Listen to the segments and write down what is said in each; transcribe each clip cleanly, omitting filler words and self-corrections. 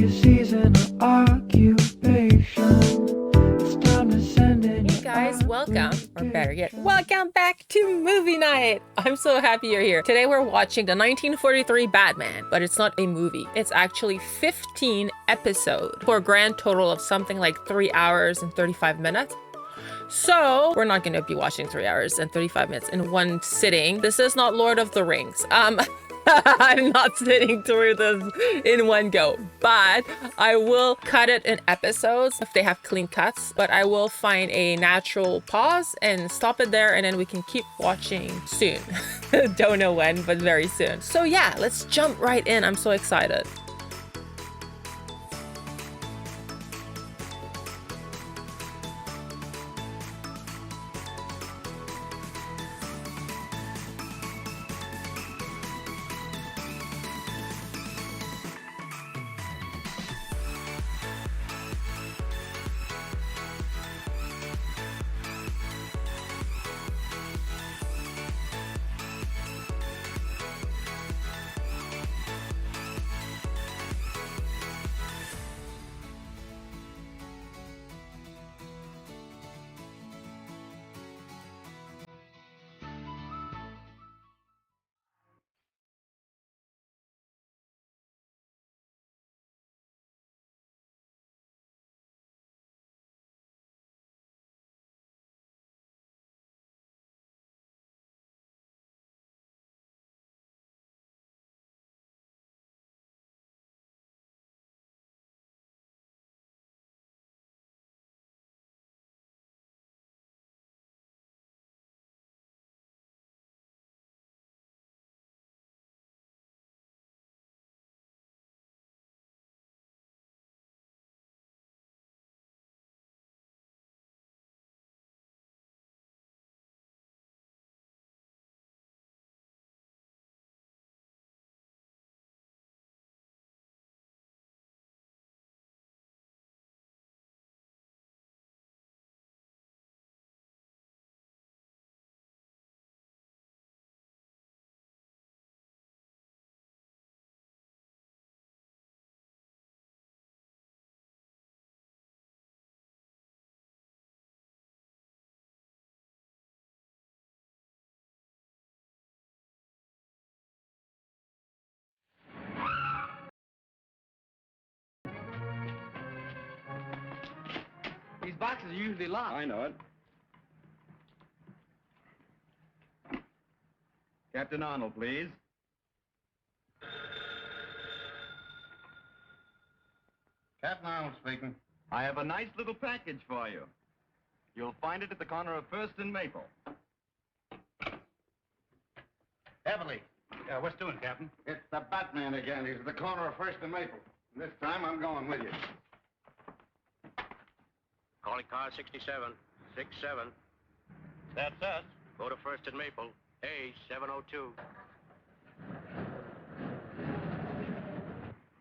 your season or occupation. It's time to send in Hey guys, welcome, or better yet, welcome back to movie night! I'm so happy you're here. Today we're watching the 1943 Batman, but it's not a movie. It's actually 15 episodes for a grand total of something like 3 hours and 35 minutes. So we're not going to be watching 3 hours and 35 minutes in one sitting. This is not Lord of the Rings. I'm not sitting through this in one go, but I will cut it in episodes if they have clean cuts, but I will find a natural pause and stop it there, and then we can keep watching soon. Don't know when, but very soon. So yeah, let's jump right in. I'm so excited. These boxes are usually locked. I know it. Captain Arnold, please. Captain Arnold speaking. I have a nice little package for you. You'll find it at the corner of First and Maple. Heavily. Yeah, what's doing, Captain? It's the Batman again. He's at the corner of First and Maple. And this time I'm going with you. Calling car 67, 67. That's us. Go to First and Maple, A702.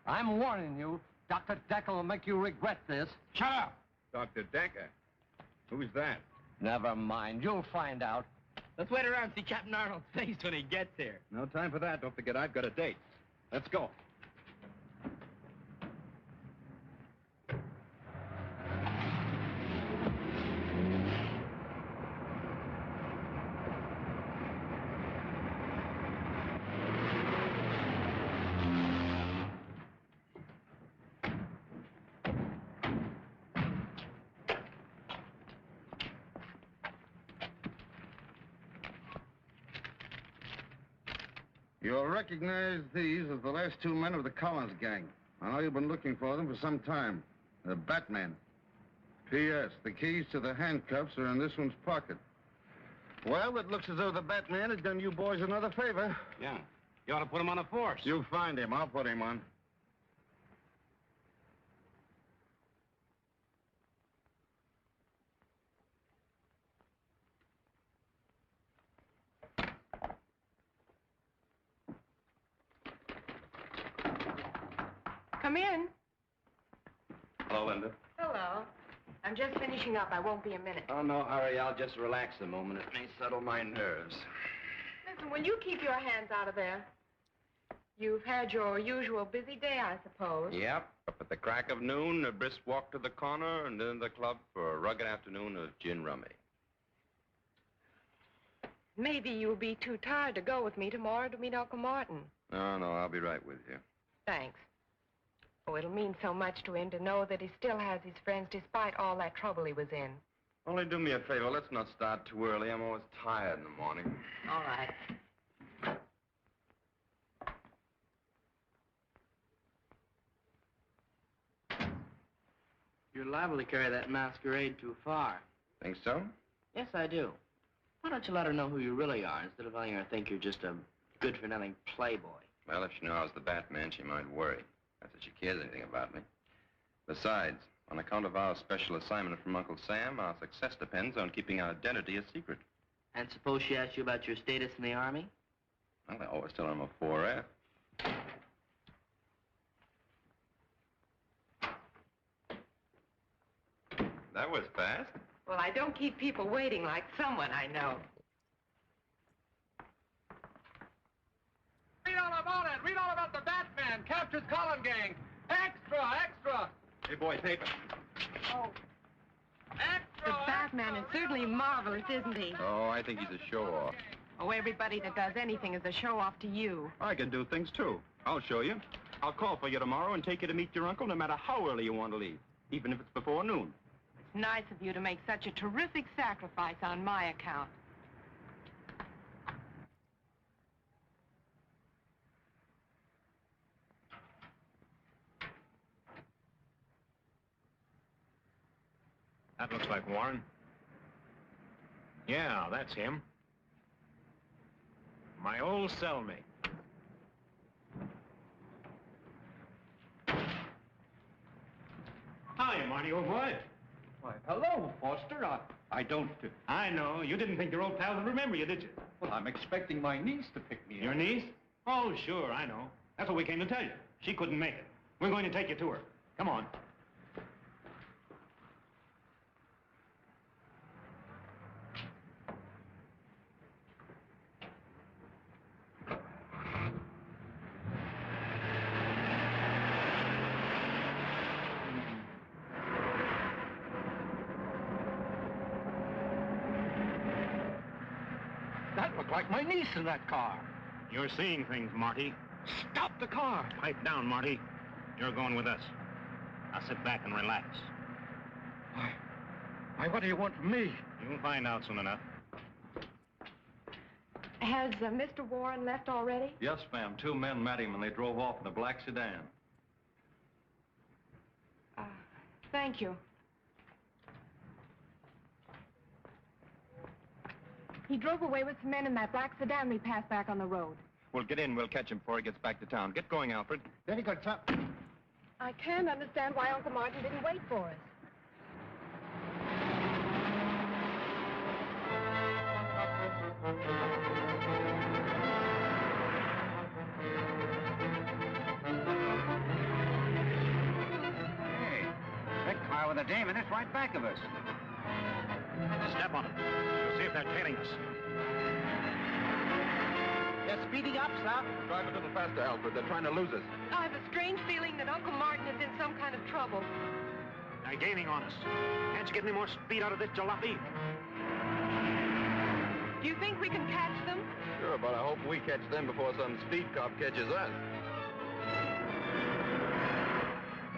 I'm warning you, Dr. Decker will make you regret this. Shut up! Dr. Decker. Who's that? Never mind, you'll find out. Let's wait around and see Captain Arnold's face when he gets here. No time for that. Don't forget I've got a date. Let's go. You'll recognize these as the last two men of the Collins gang. I know you've been looking for them for some time. The Batman. P.S. The keys to the handcuffs are in this one's pocket. Well, it looks as though the Batman has done you boys another favor. Yeah. You ought to put him on a force. You find him. I'll put him on. Come in. Hello, Linda. Hello. I'm just finishing up. I won't be a minute. Oh, no hurry. I'll just relax a moment. It may settle my nerves. Listen, will you keep your hands out of there? You've had your usual busy day, I suppose. Yep. Up at the crack of noon, a brisk walk to the corner, and then the club for a rugged afternoon of gin rummy. Maybe you'll be too tired to go with me tomorrow to meet Uncle Martin. No, I'll be right with you. Thanks. Oh, it'll mean so much to him to know that he still has his friends despite all that trouble he was in. Only do me a favor, let's not start too early. I'm always tired in the morning. All right. You're liable to carry that masquerade too far. Think so? Yes, I do. Why don't you let her know who you really are instead of letting her think you're just a good-for-nothing playboy? Well, if she knew I was the Batman, she might worry. Not that she cares anything about me. Besides, on account of our special assignment from Uncle Sam, our success depends on keeping our identity a secret. And suppose she asks you about your status in the Army? Well, I always tell her I'm a 4F. That was fast. Well, I don't keep people waiting like someone I know. Read all about it. Read all about the Batman. Captures Colin gang. Extra, extra. Hey, boy, paper. Oh. Extra. The Batman is certainly marvelous, isn't he? Oh, I think he's a show-off. Oh, everybody that does anything is a show-off to you. I can do things, too. I'll show you. I'll call for you tomorrow and take you to meet your uncle no matter how early you want to leave, even if it's before noon. It's nice of you to make such a terrific sacrifice on my account. That looks like Warren. Yeah, that's him. My old cellmate. Hi, Marty, old boy. Why, hello, Foster. I don't... I know. You didn't think your old pal would remember you, did you? Well, I'm expecting my niece to pick me up. Your niece? Oh, sure, I know. That's what we came to tell you. She couldn't make it. We're going to take you to her. Come on. That looked like my niece in that car. You're seeing things, Marty. Stop the car. Pipe down, Marty. You're going with us. Now sit back and relax. Why, what do you want from me? You'll find out soon enough. Has Mr. Warren left already? Yes, ma'am. 2 men met him and they drove off in a black sedan. Thank you. He drove away with some men in that black sedan we passed back on the road. Well, get in. We'll catch him before he gets back to town. Get going, Alfred. Very good, sir. I can't understand why Uncle Martin didn't wait for us. Hey, that car with a dame in it's right back of us. Step on them. We'll see if they're tailing us. They're speeding up, sir. Drive a little faster, Alfred. They're trying to lose us. I have a strange feeling that Uncle Martin is in some kind of trouble. They're gaining on us. Can't you get any more speed out of this jalopy? Do you think we can catch them? Sure, but I hope we catch them before some speed cop catches us.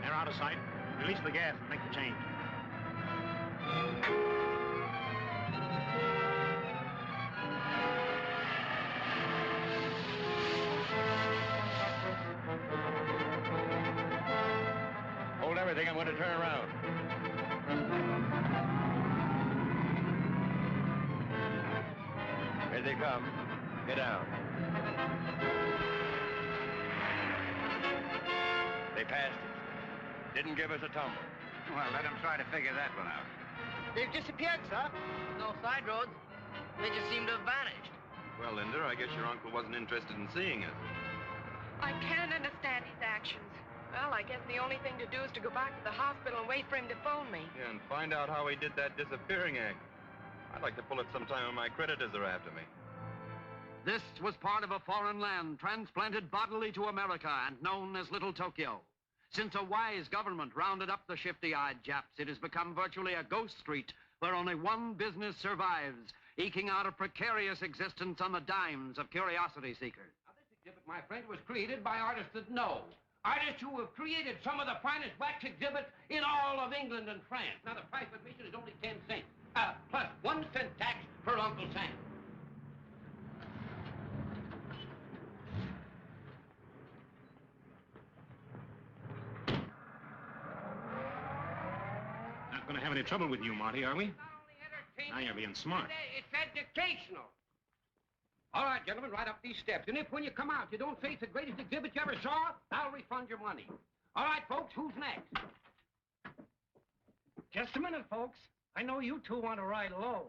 They're out of sight. Release the gas and make the change. Hold everything. I'm going to turn around. Here they come. Get down. They passed it. Didn't give us a tumble. Well, let him try to figure that one out. They've disappeared, sir. No side roads. They just seem to have vanished. Well, Linda, I guess your uncle wasn't interested in seeing us. I can't understand his actions. Well, I guess the only thing to do is to go back to the hospital and wait for him to phone me. Yeah, and find out how he did that disappearing act. I'd like to pull it sometime when my creditors are after me. This was part of a foreign land transplanted bodily to America and known as Little Tokyo. Since a wise government rounded up the shifty-eyed Japs, it has become virtually a ghost street where only one business survives, eking out a precarious existence on the dimes of curiosity seekers. Now, this exhibit, my friend, was created by artists that know. Artists who have created some of the finest wax exhibits in all of England and France. Now, the price of admission is only 10 cents, plus 1 cent tax for Uncle Sam. Not going to have any trouble with you, Marty, are we? Now you're being smart. It's educational. All right, gentlemen, right up these steps. And if when you come out you don't face the greatest exhibit you ever saw, I'll refund your money. All right, folks, who's next? Just a minute, folks. I know you two want to ride low.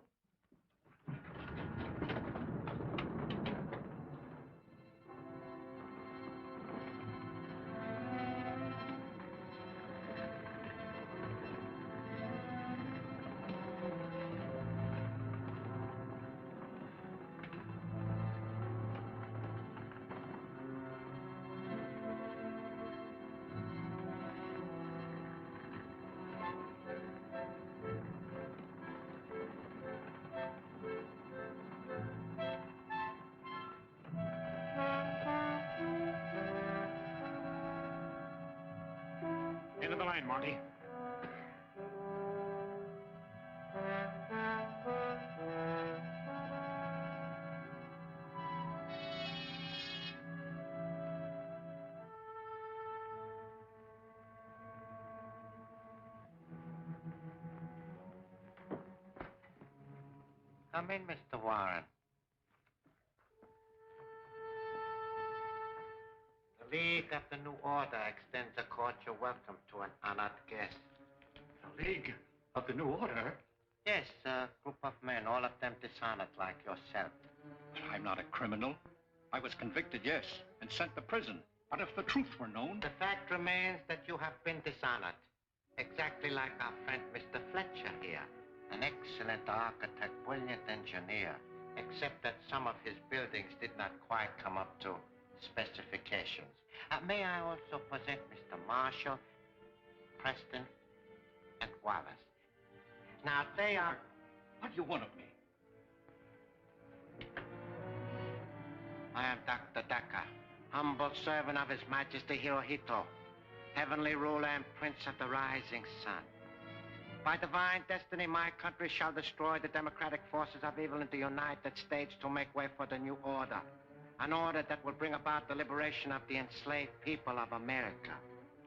End of the line, Marty. Come in, Mr. Warren. The League of the New Order extends a cordial welcome to an honored guest. The League of the New Order? Yes, a group of men, all of them dishonored like yourself. But I'm not a criminal. I was convicted, yes, and sent to prison. But if the truth were known... The fact remains that you have been dishonored. Exactly like our friend Mr. Fletcher here. An excellent architect, brilliant engineer, except that some of his buildings did not quite come up to specifications. May I also present Mr. Marshall, Preston, and Wallace. Now, they are... What do you want of me? I am Dr. Decker, humble servant of His Majesty Hirohito, heavenly ruler and prince of the rising sun. By divine destiny, my country shall destroy the democratic forces of evil in the United States to make way for the new order. An order that will bring about the liberation of the enslaved people of America.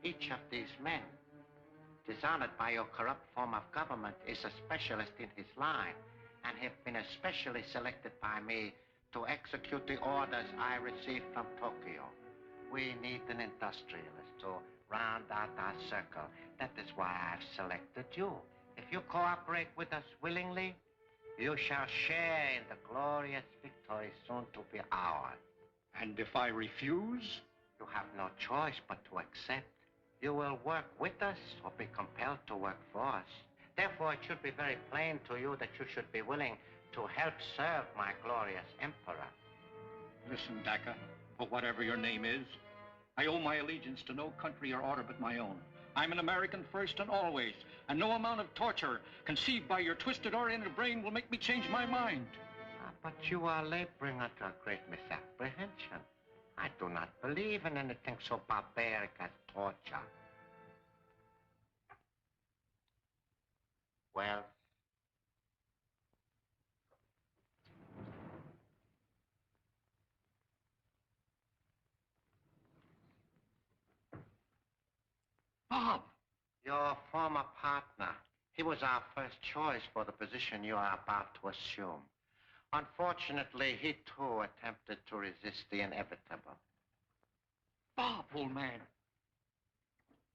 Each of these men, dishonored by your corrupt form of government, is a specialist in his line and have been especially selected by me to execute the orders I received from Tokyo. We need an industrialist to round out our circle. That is why I've selected you. If you cooperate with us willingly, you shall share in the glorious victory soon to be ours. And if I refuse? You have no choice but to accept. You will work with us or be compelled to work for us. Therefore, it should be very plain to you that you should be willing to help serve my glorious emperor. Listen, Dacca, for whatever your name is, I owe my allegiance to no country or order but my own. I'm an American first and always, and no amount of torture conceived by your twisted oriented brain will make me change my mind. But you are laboring under a great misapprehension. I do not believe in anything so barbaric as torture. Well, Bob! Your former partner. He was our first choice for the position you are about to assume. Unfortunately, he too attempted to resist the inevitable. Bob, old man.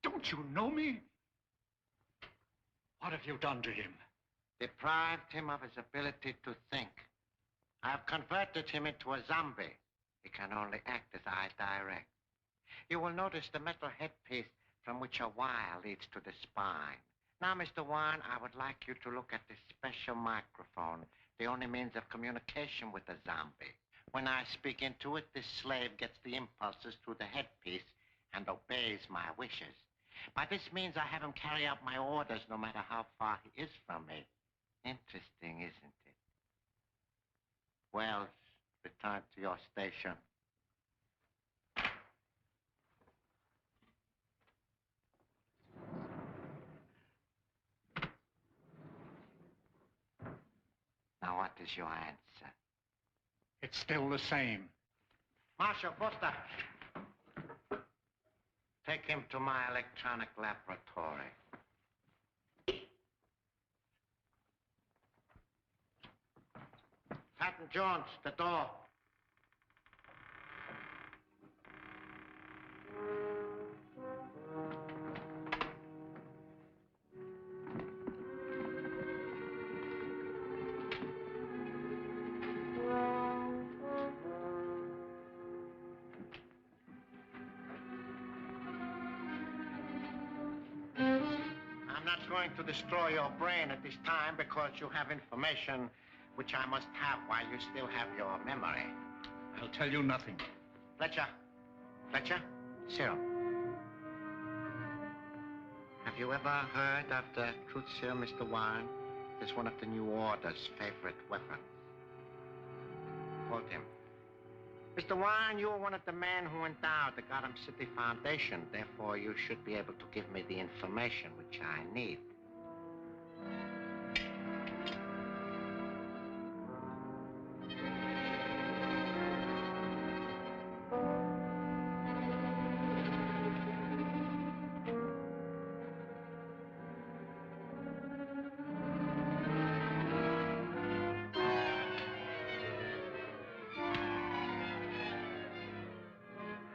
Don't you know me? What have you done to him? Deprived him of his ability to think. I have converted him into a zombie. He can only act as I direct. You will notice the metal headpiece from which a wire leads to the spine. Now, Mr. Warren, I would like you to look at this special microphone, the only means of communication with the zombie. When I speak into it, this slave gets the impulses through the headpiece and obeys my wishes. By this means, I have him carry out my orders no matter how far he is from me. Interesting, isn't it? Wells, return to your station. Now, what is your answer? It's still the same. Marshal Foster, take him to my electronic laboratory. Patton Jones, the door. I'm not going to destroy your brain at this time because you have information which I must have while you still have your memory. I'll tell you nothing. Fletcher. Fletcher? Serum. Have you ever heard of the truth serum, Mr. Warren? It's one of the New Order's favorite weapons. Quote him. Mr. Warren, you are one of the men who endowed the Gotham City Foundation. Therefore, you should be able to give me the information which I need.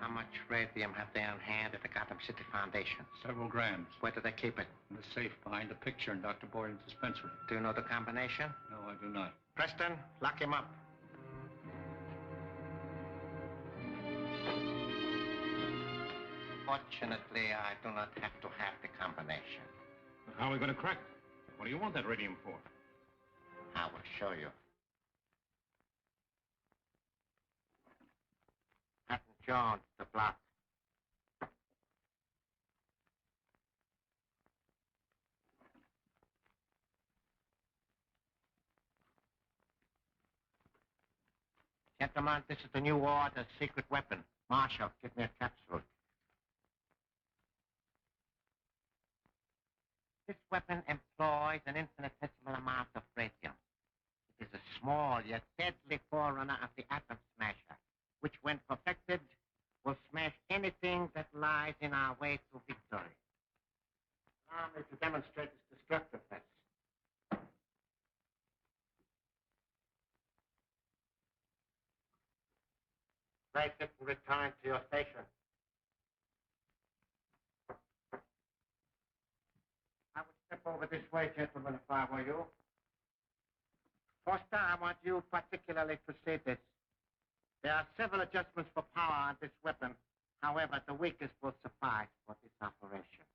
How much radium have they on hand at the Gotham City Foundation? Several grams. Where do they keep it? In the safe behind the picture in Dr. Boylan's dispensary. Do you know the combination? No, I do not. Preston, lock him up. Fortunately, I do not have to have the combination. How are we going to crack it? What do you want that radium for? I will show you. Patton Jones, the block. Gentlemen, this is the New Order's secret weapon. Marshal, give me a capsule. This weapon employs an infinitesimal amount of radium. It is a small yet deadly forerunner of the atom smasher, which, when perfected, will smash anything that lies in our way to victory. Allow me to demonstrate its destructiveness. Place it and return to your station. I would step over this way, gentlemen, if I were you. Foster, I want you particularly to see this. There are several adjustments for power on this weapon. However, the weakest will suffice for this operation.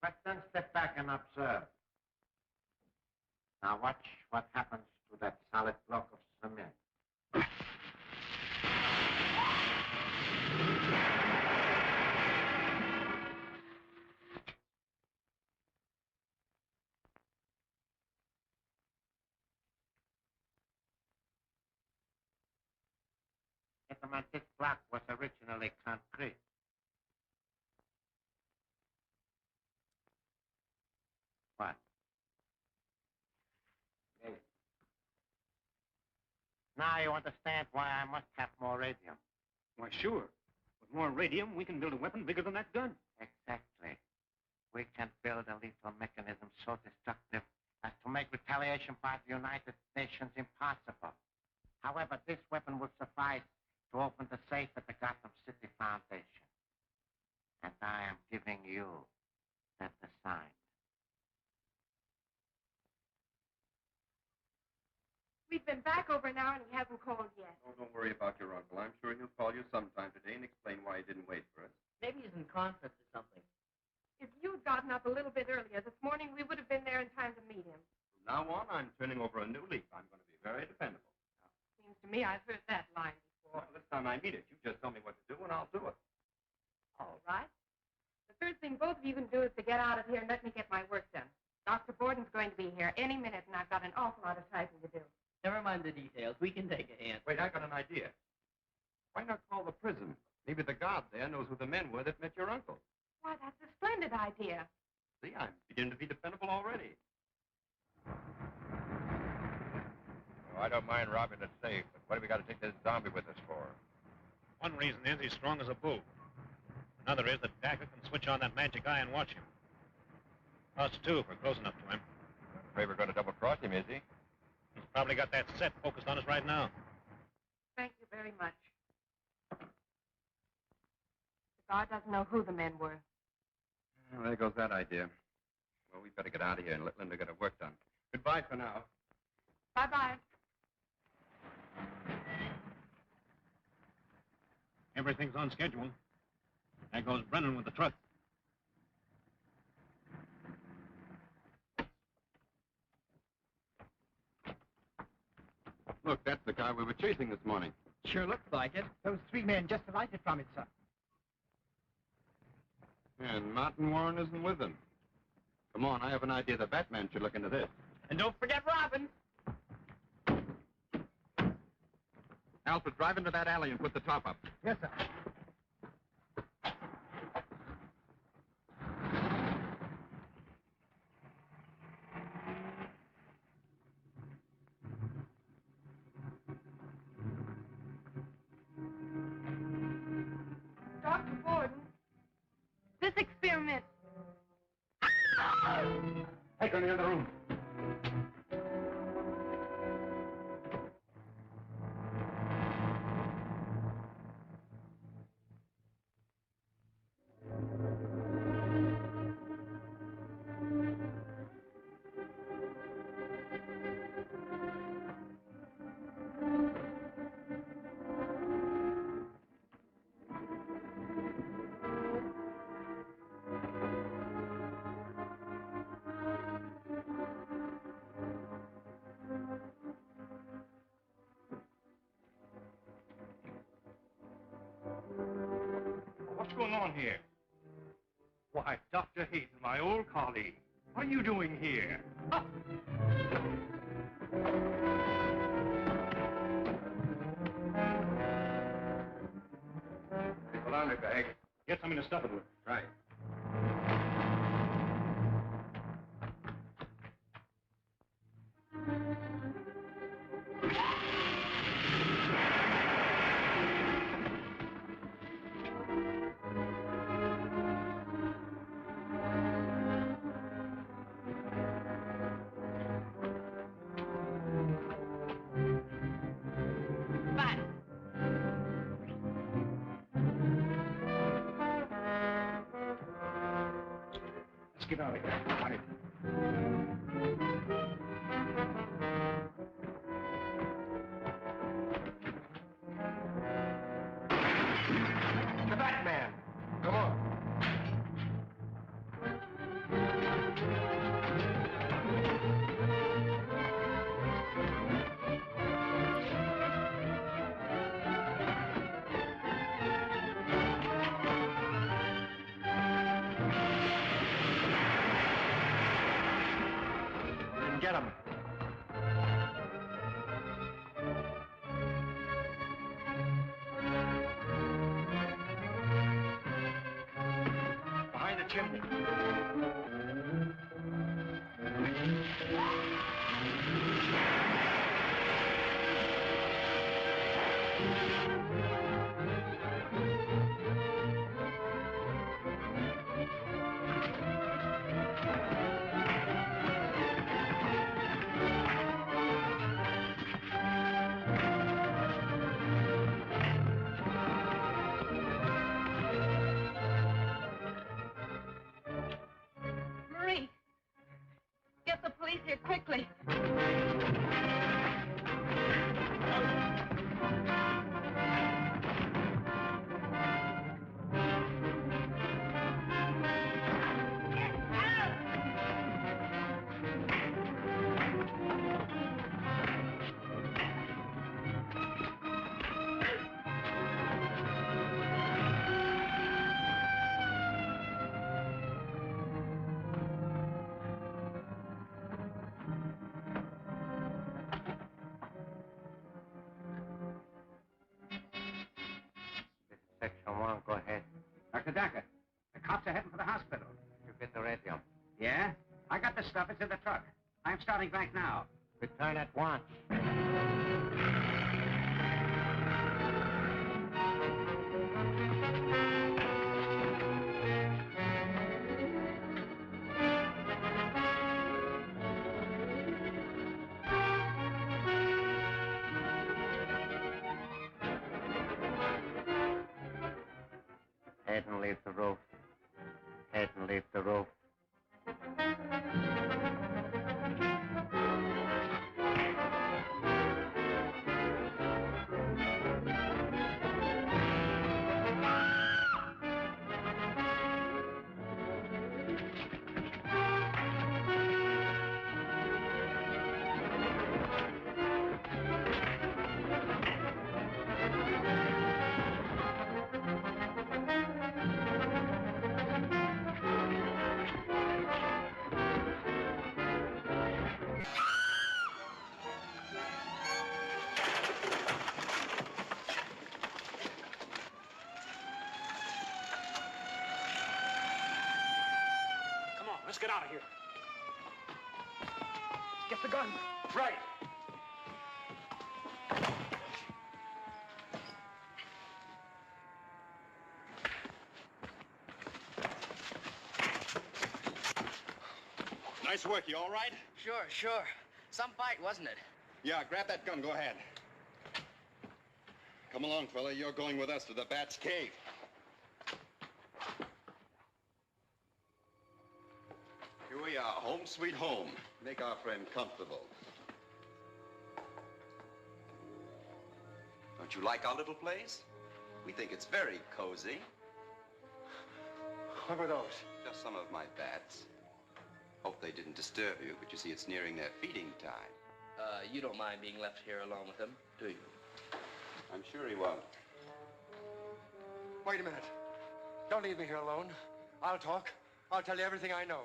Preston, step back and observe. Now watch what happens to that solid block of cement. Gentlemen, this block was originally concrete. What? Yes. Now you understand why I must have more radium. Why, sure. With more radium, we can build a weapon bigger than that gun. Exactly. We can build a lethal mechanism so destructive as to make retaliation by the United Nations impossible. However, this weapon will suffice to open the safe at the Gotham City Foundation. And I am giving you that sign. We've been back over an hour and he hasn't called yet. Oh, don't worry about your uncle. I'm sure he'll call you sometime today and explain why he didn't wait for us. Maybe he's in conference or something. If you'd gotten up a little bit earlier this morning, we would have been there in time to meet him. From now on, I'm turning over a new leaf. I'm going to be very dependable. Seems to me I've heard that line before. Well, this time I mean it. You just tell me what to do and I'll do it. All right. The first thing both of you can do is to get out of here and let me get my work done. Dr. Borden's going to be here any minute, and I've got an awful lot of typing to do. Never mind the details. We can take a hand. Wait, I got an idea. Why not call the prison? Maybe the guard there knows who the men were that met your uncle. Why, that's a splendid idea. See, I'm beginning to be dependable already. Oh, I don't mind robbing the safe, but what have we got to take this zombie with us for? One reason is he's strong as a bull. Another is that Dacker can switch on that magic eye and watch him. Us, too, if we're close enough to him. I'm afraid we're going to double-cross him, is he? He's probably got that set focused on us right now. Thank you very much. The guard doesn't know who the men were. Well, there goes that idea. Well, we'd better get out of here and let Linda get her work done. Goodbye for now. Bye-bye. Everything's on schedule. There goes Brennan with the truck. Look, that's the car we were chasing this morning. Sure looks like it. Those three men just alighted from it, sir. And Martin Warren isn't with them. Come on, I have an idea the Batman should look into this. And don't forget Robin. Alfred, drive into that alley and put the top up. Yes, sir. Dr. Borden, this experiment... Take her in the other room. What's going on here? Why, Dr. Hayden, my old colleague. What are you doing here? Ah! It's a laundry bag. Get something to stuff it with. Right. Fine. Let's get out of here. Hurry. The Batman! Come on. Then get him. Behind the chimney. Marie, get the police here quickly. on, go ahead. Dr. Dacker, the cops are heading for the hospital. You get the radio. Yeah? I got the stuff. It's in the truck. I'm starting back now. Return at once. Head and leave the roof. Head and leave the roof. Come on, let's get out of here. Get the gun. Right. Nice work. You all right? Sure. Some fight, wasn't it? Yeah, grab that gun. Go ahead. Come along, fella. You're going with us to the Bat's cave. Here we are. Home sweet home. Make our friend comfortable. Don't you like our little place? We think it's very cozy. What were those? Just some of my bats. Hope they didn't disturb you, but you see it's nearing their feeding time. You don't mind being left here alone with them, do you? I'm sure he won't. Wait a minute. Don't leave me here alone. I'll talk. I'll tell you everything I know.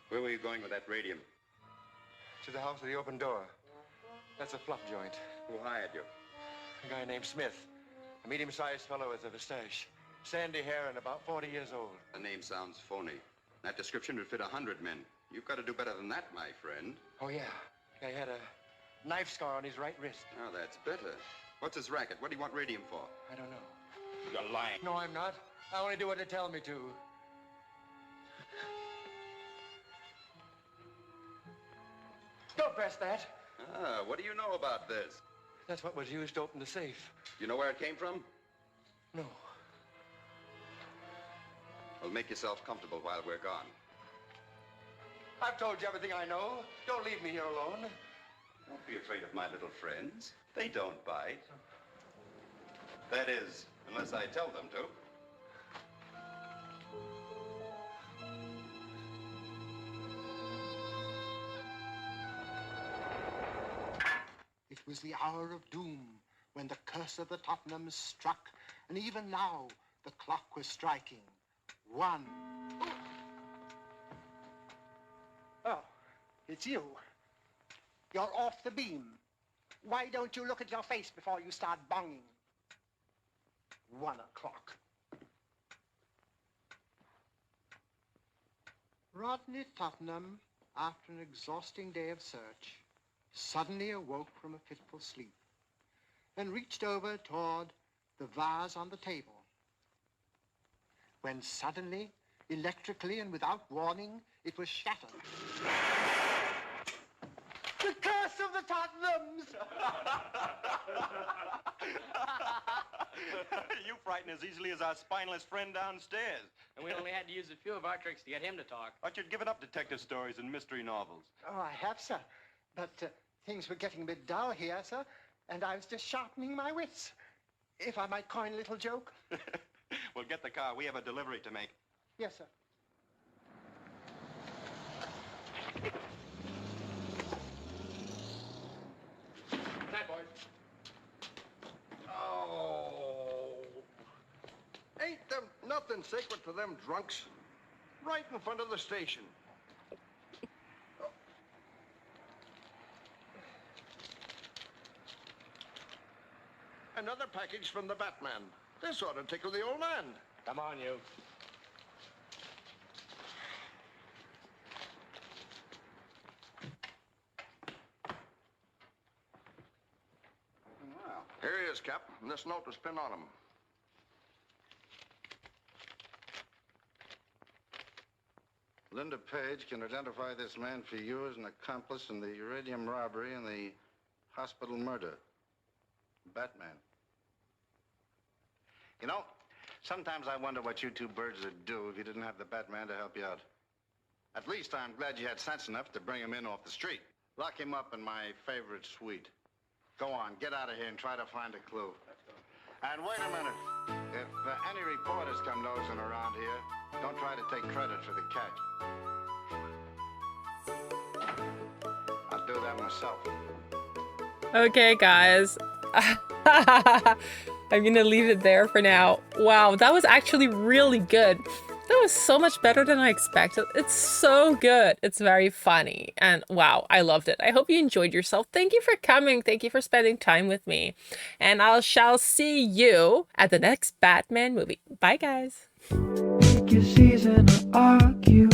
Where were you going with that radium? To the house with the open door. That's a fluff joint. Who hired you? A guy named Smith. A medium-sized fellow with a mustache. Sandy hair and about 40 years old. The name sounds phony. That description would fit 100 men. You've got to do better than that, my friend. Oh, yeah. He had a knife scar on his right wrist. Oh, that's better. What's his racket? What do you want radium for? I don't know. You're lying. No, I'm not. I only do what they tell me to. Don't press that. Ah, what do you know about this? That's what was used to open the safe. You know where it came from? No. Well, make yourself comfortable while we're gone. I've told you everything I know. Don't leave me here alone. Don't be afraid of my little friends. They don't bite. That is, unless I tell them to. It was the hour of doom when the curse of the Tottenhams struck, and even now the clock was striking. 1. Oh, it's you. You're off the beam. Why don't you look at your face before you start bonging? 1 o'clock. Rodney Tottenham, after an exhausting day of search, suddenly awoke from a fitful sleep and reached over toward the vase on the table, when suddenly, electrically and without warning, it was shattered. The curse of the Tottenhams! You frighten as easily as our spineless friend downstairs. And we only had to use a few of our tricks to get him to talk. Thought you'd given up detective stories and mystery novels. Oh, I have, sir. But things were getting a bit dull here, sir, and I was just sharpening my wits. If I might coin a little joke. Well, get the car. We have a delivery to make. Yes, sir. Night, boys. Oh. Ain't them nothing sacred to them drunks? Right in front of the station. Another package from the Batman. This ought to tickle the old man. Come on, you. Here he is, Cap. And this note was pinned on him. Linda Page can identify this man for you as an accomplice in the uranium robbery and the hospital murder. Batman. You know, sometimes I wonder what you two birds would do if you didn't have the Batman to help you out. At least I'm glad you had sense enough to bring him in off the street. Lock him up in my favorite suite. Go on, get out of here and try to find a clue. And wait a minute. If any reporters come nosing around here, don't try to take credit for the catch. I'll do that myself. Okay, guys. I'm gonna leave it there for now. Wow, that was actually really good. That was so much better than I expected. It's so good. It's very funny. And wow, I loved it. I hope you enjoyed yourself. Thank you for coming. Thank you for spending time with me. And I shall see you at the next Batman movie. Bye, guys. Pick your season or argue.